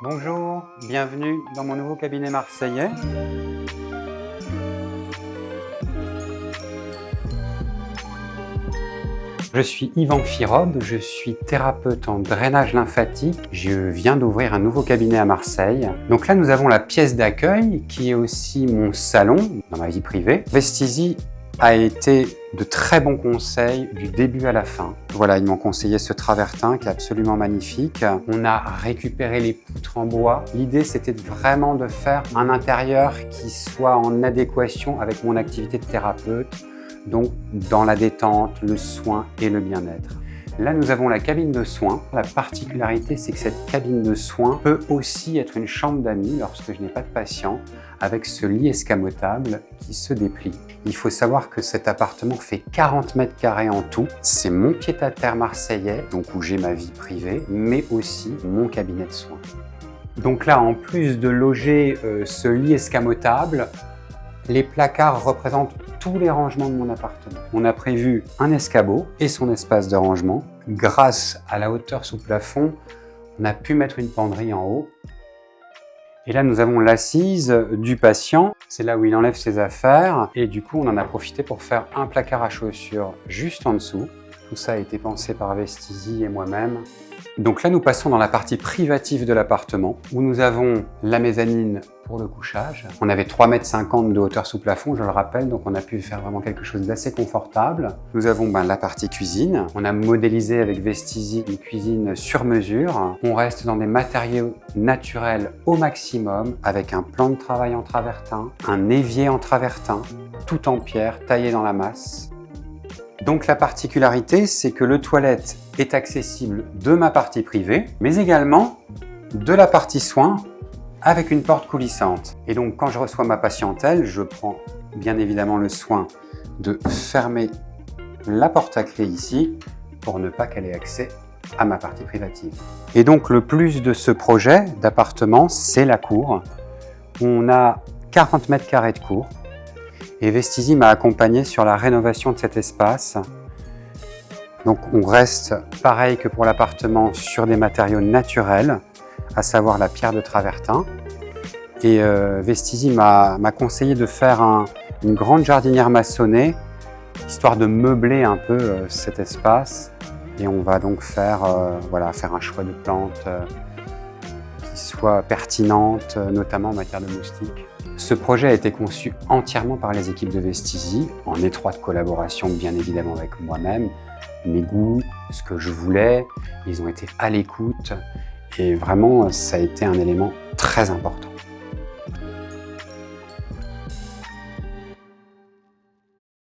Bonjour, bienvenue dans mon nouveau cabinet marseillais. Je suis Yvan Firobe, je suis thérapeute en drainage lymphatique. Je viens d'ouvrir un nouveau cabinet à Marseille. Donc là, nous avons la pièce d'accueil qui est aussi mon salon dans ma vie privée. Vestizi a été de très bons conseils du début à la fin. Voilà, ils m'ont conseillé ce travertin qui est absolument magnifique. On a récupéré les poutres en bois. L'idée, c'était vraiment de faire un intérieur qui soit en adéquation avec mon activité de thérapeute, donc dans la détente, le soin et le bien-être. Là, nous avons la cabine de soins. La particularité, c'est que cette cabine de soins peut aussi être une chambre d'amis lorsque je n'ai pas de patient, avec ce lit escamotable qui se déplie. Il faut savoir que cet appartement fait 40 mètres carrés en tout. C'est mon pied-à-terre marseillais, donc où j'ai ma vie privée, mais aussi mon cabinet de soins. Donc là, en plus de loger ce lit escamotable, les placards représentent tous les rangements de mon appartement. On a prévu un escabeau et son espace de rangement. Grâce à la hauteur sous plafond, on a pu mettre une penderie en haut. Et là, nous avons l'assise du patient. C'est là où il enlève ses affaires. Et du coup, on en a profité pour faire un placard à chaussures juste en dessous. Tout ça a été pensé par Vestizi et moi-même. Donc là, nous passons dans la partie privative de l'appartement où nous avons la mezzanine pour le couchage. On avait 3,50 m de hauteur sous plafond, je le rappelle, donc on a pu faire vraiment quelque chose d'assez confortable. Nous avons la partie cuisine. On a modélisé avec Vestizi une cuisine sur mesure. On reste dans des matériaux naturels au maximum avec un plan de travail en travertin, un évier en travertin, tout en pierre, taillé dans la masse. Donc la particularité, c'est que le toilette est accessible de ma partie privée, mais également de la partie soins avec une porte coulissante. Et donc quand je reçois ma patientèle, je prends bien évidemment le soin de fermer la porte à clé ici pour ne pas qu'elle ait accès à ma partie privative. Et donc le plus de ce projet d'appartement, c'est la cour. On a 40 mètres carrés de cour. Et Vestizi m'a accompagné sur la rénovation de cet espace. Donc on reste, pareil que pour l'appartement, sur des matériaux naturels, à savoir la pierre de travertin. Et Vestizi m'a conseillé de faire une grande jardinière maçonnée, histoire de meubler un peu cet espace. Et on va donc faire un choix de plantes qui soient pertinentes, notamment en matière de moustiques. Ce projet a été conçu entièrement par les équipes de Vestizi, en étroite collaboration bien évidemment avec moi-même, mes goûts, ce que je voulais. Ils ont été à l'écoute et vraiment ça a été un élément très important.